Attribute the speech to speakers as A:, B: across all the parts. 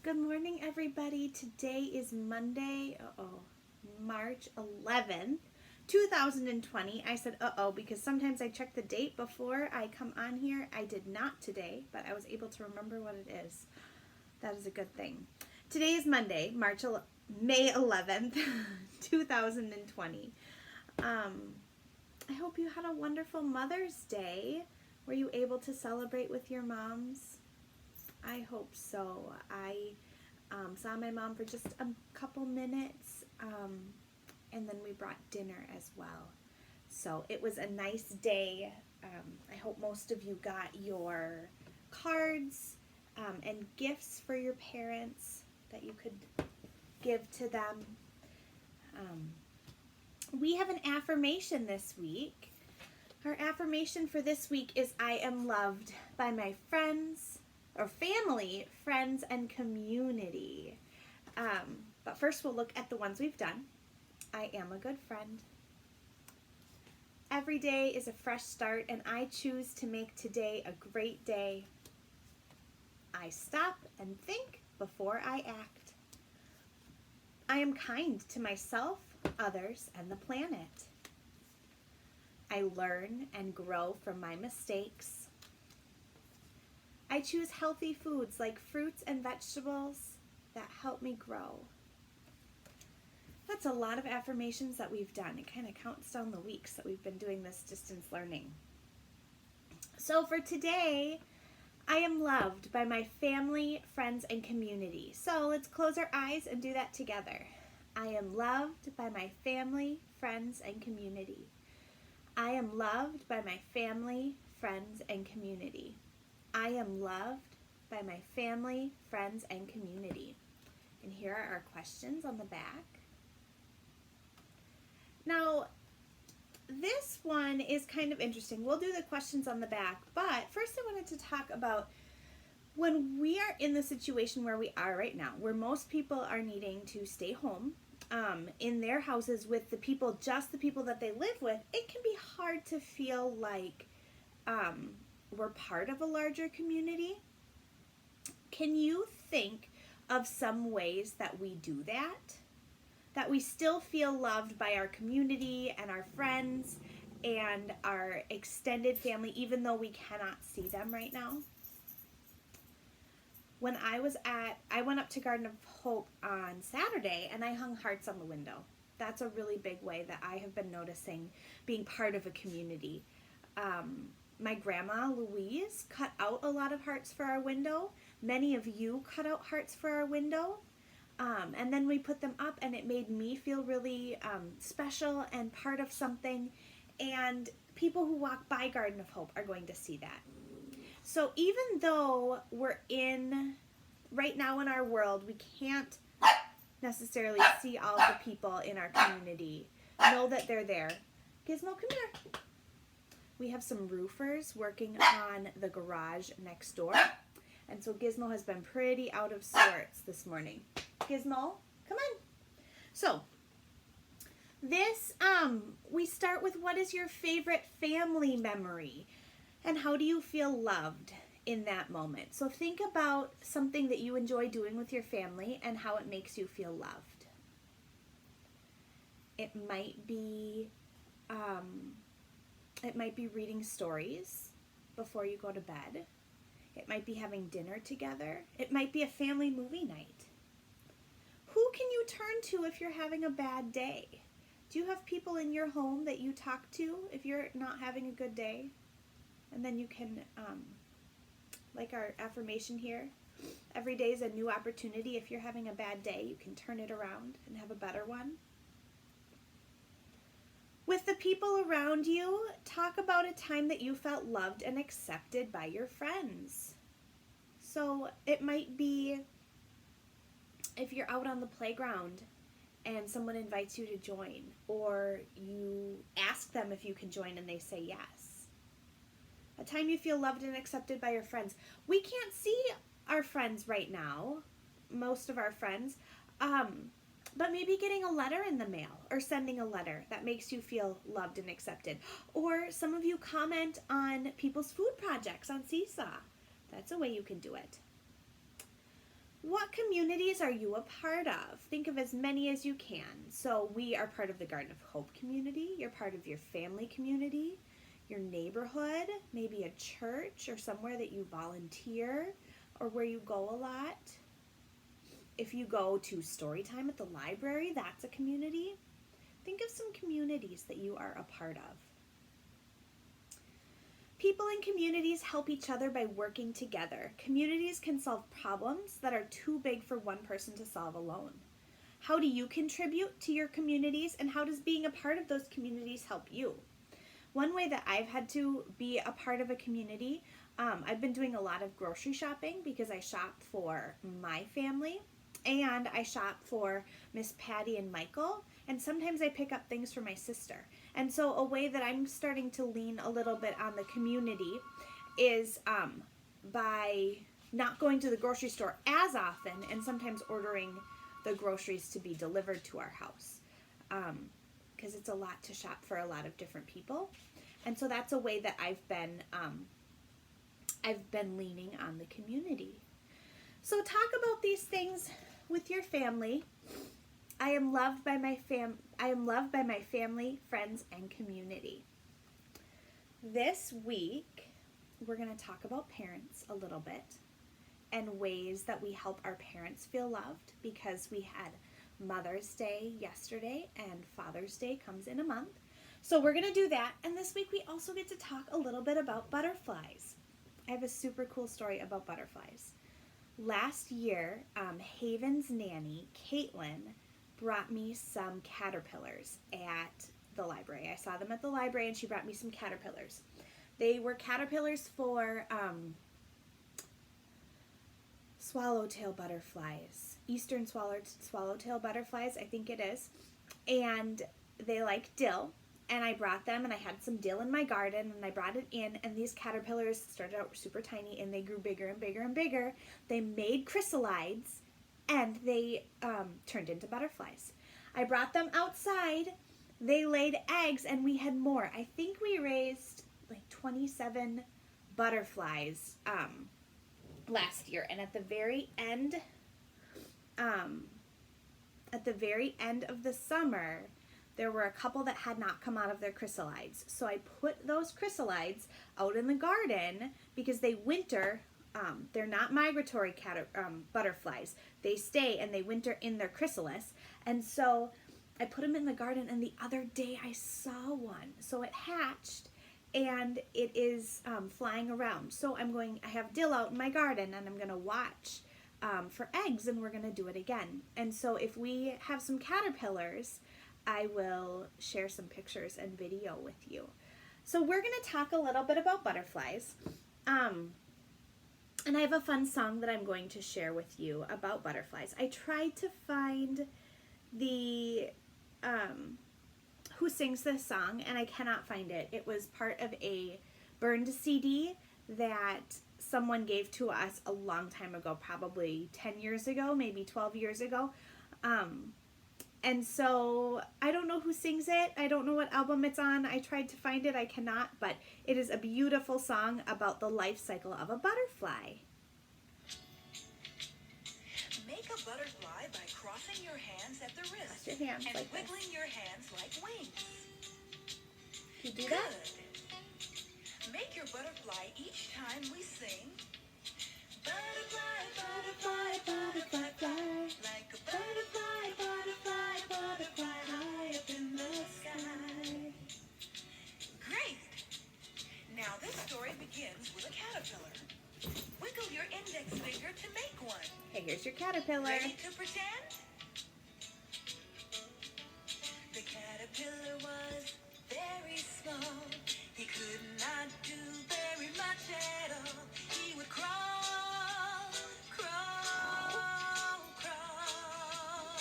A: Good morning, everybody. Today is Monday, March 11th, 2020. I said because sometimes I check the date before I come on here. I did not today, but I was able to remember what it is. That is a good thing. Today is Monday, May 11th, 2020. I hope you had a wonderful Mother's Day. Were you able to celebrate with your moms? I hope so. I saw my mom for just a couple minutes, and then we brought dinner as well. So it was a nice day. I hope most of you got your cards and gifts for your parents that you could give to them. We have an affirmation this week. Our affirmation for this week is I am loved by my friends, or family, friends, and community. But first we'll look at the ones we've done. I am a good friend. Every day is a fresh start, and I choose to make today a great day. I stop and think before I act. I am kind to myself, others, and the planet. I learn and grow from my mistakes. I choose healthy foods like fruits and vegetables that help me grow. That's a lot of affirmations that we've done. It kind of counts down the weeks that we've been doing this distance learning. So for today, I am loved by my family, friends, and community. So let's close our eyes and do that together. I am loved by my family, friends, and community. I am loved by my family, friends, and community. I am loved by my family, friends, and community. And here are our questions on the back. Now, this one is kind of interesting. We'll do the questions on the back, but first I wanted to talk about when we are in the situation where we are right now, where most people are needing to stay home in their houses with just the people that they live with. It can be hard to feel like we're part of a larger community. Can you think of some ways that we do that? That we still feel loved by our community and our friends and our extended family, even though we cannot see them right now? When I went up to Garden of Hope on Saturday and I hung hearts on the window. That's a really big way that I have been noticing being part of a community. My grandma, Louise, cut out a lot of hearts for our window. Many of you cut out hearts for our window. And then we put them up, and it made me feel really special and part of something. And people who walk by Garden of Hope are going to see that. So even though we're right now in our world, we can't necessarily see all the people in our community. Know that they're there. Gizmo, come here. We have some roofers working on the garage next door. And so Gizmo has been pretty out of sorts this morning. Gizmo, come on. So, this, we start with what is your favorite family memory? And how do you feel loved in that moment? So think about something that you enjoy doing with your family and how it makes you feel loved. It might be reading stories before you go to bed. It might be having dinner together. It might be a family movie night. Who can you turn to if you're having a bad day? Do you have people in your home that you talk to if you're not having a good day? And then you can, like our affirmation here, every day is a new opportunity. If you're having a bad day, you can turn it around and have a better one. With the people around you, talk about a time that you felt loved and accepted by your friends. So it might be if you're out on the playground and someone invites you to join, or you ask them if you can join and they say yes. A time you feel loved and accepted by your friends. We can't see our friends right now, most of our friends, but maybe getting a letter in the mail or sending a letter that makes you feel loved and accepted. Or some of you comment on people's food projects on Seesaw. That's a way you can do it. What communities are you a part of? Think of as many as you can. So we are part of the Garden of Hope community. You're part of your family community, your neighborhood, maybe a church or somewhere that you volunteer or where you go a lot. If you go to story time at the library, that's a community. Think of some communities that you are a part of. People in communities help each other by working together. Communities can solve problems that are too big for one person to solve alone. How do you contribute to your communities, and how does being a part of those communities help you? One way that I've had to be a part of a community, I've been doing a lot of grocery shopping because I shop for my family and I shop for Miss Patty and Michael, and sometimes I pick up things for my sister. And so a way that I'm starting to lean a little bit on the community is by not going to the grocery store as often and sometimes ordering the groceries to be delivered to our house, because it's a lot to shop for a lot of different people. And so that's a way that I've been leaning on the community. So talk about these things with your family. I am loved by my family, friends, and community. This week, we're going to talk about parents a little bit and ways that we help our parents feel loved, because we had Mother's Day yesterday and Father's Day comes in a month. So we're going to do that. And this week we also get to talk a little bit about butterflies. I have a super cool story about butterflies. Last year, Haven's nanny, Caitlin, brought me some caterpillars at the library. I saw them at the library and she brought me some caterpillars. They were caterpillars for swallowtail butterflies, eastern swallowtail butterflies, I think it is. And they like dill. And I brought them, and I had some dill in my garden, and I brought it in, and these caterpillars started out super tiny, and they grew bigger and bigger and bigger. They made chrysalides, and they turned into butterflies. I brought them outside. They laid eggs, and we had more. I think we raised like 27 butterflies last year. And at the very end of the summer, there were a couple that had not come out of their chrysalides. So I put those chrysalides out in the garden because they winter. They're not migratory butterflies. They stay and they winter in their chrysalis. And so I put them in the garden, and the other day I saw one. So it hatched, and it is flying around. So I have dill out in my garden, and I'm going to watch for eggs, and we're going to do it again. And so if we have some caterpillars, I will share some pictures and video with you. So we're going to talk a little bit about butterflies. And I have a fun song that I'm going to share with you about butterflies. I tried to find the who sings this song, and I cannot find it. It was part of a burned CD that someone gave to us a long time ago, probably 10 years ago, maybe 12 years ago. And so I don't know who sings it. I don't know what album it's on. I tried to find it. I cannot, but it is a beautiful song about the life cycle of a butterfly.
B: Make a butterfly by crossing your hands at the wrist
A: Your hands
B: and
A: like
B: wiggling
A: this.
B: your hands like wings.
A: Can you do
B: Good.
A: that?
B: Make your butterfly each time we sing. Butterfly, butterfly, butterfly, fly. Like a butterfly, butterfly, butterfly, high up in the sky. Great! Now this story begins with a caterpillar. Wiggle your index finger to make one.
A: Okay, here's your caterpillar.
B: Ready to pretend? The caterpillar was very small. He could not do very much at all. He would crawl, crawl, crawl.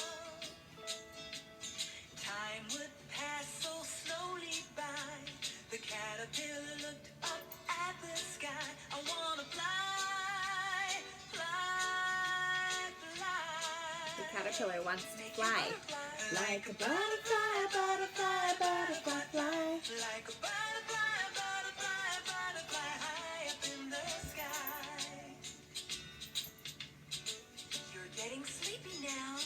B: Time would pass so slowly by. The caterpillar looked up at the sky. I wanna fly, fly, fly.
A: The caterpillar wants to fly.
B: Like a butterfly, butterfly, butterfly, fly. Like a butterfly, butterfly, butterfly, high up in the sky. Your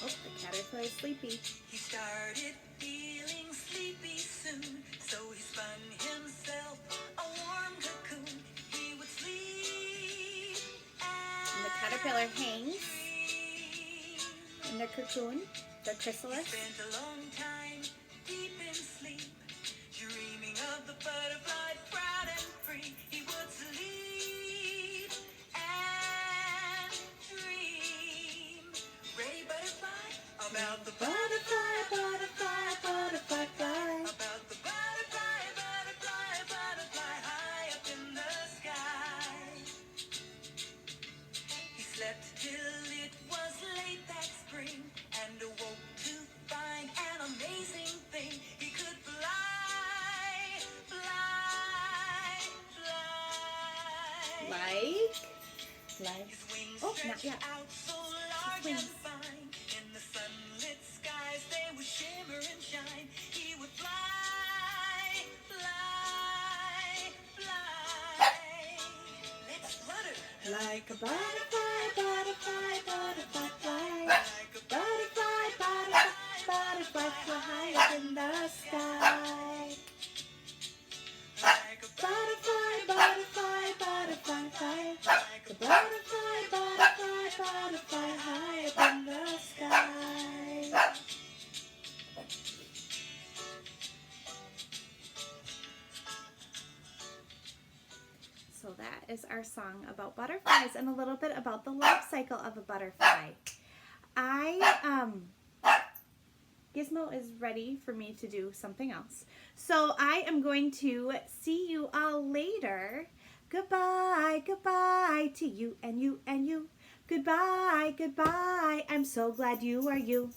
A: Oh, the caterpillar's sleepy.
B: He started feeling sleepy soon, so he spun himself a warm cocoon. He would sleep
A: And the caterpillar hangs in their cocoon, their
B: He
A: chrysalis.
B: spent a long time deep in sleep, dreaming of the butterfly, proud and free. He would sleep and dream. Ready, butterfly? About the butterfly, butterfly, butterfly, fly. About the butterfly, butterfly, butterfly, high up in the sky. He slept till it was late that spring and awoke to find an amazing thing. He could fly, fly, fly.
A: Like.
B: His wings
A: Oh, not
B: stretched
A: yet.
B: out so large
A: wings.
B: and fine. In the sunlit skies they would shimmer and shine. He would fly, fly, fly. Let's flutter
A: Like a butterfly, butterfly, butterfly, fly.
B: like a
A: Butterfly, butterfly, butterfly, fly up in the sky.
B: like a
A: Butterfly, butterfly, butterfly, fly.
B: like
A: The
B: a
A: butterfly, butterfly, butterfly, high up in the sky. So that is our song about butterflies and a little bit about the life cycle of a butterfly. Gizmo is ready for me to do something else. So I am going to see you all later. Goodbye, goodbye to you and you and you. Goodbye, goodbye. I'm so glad you are you.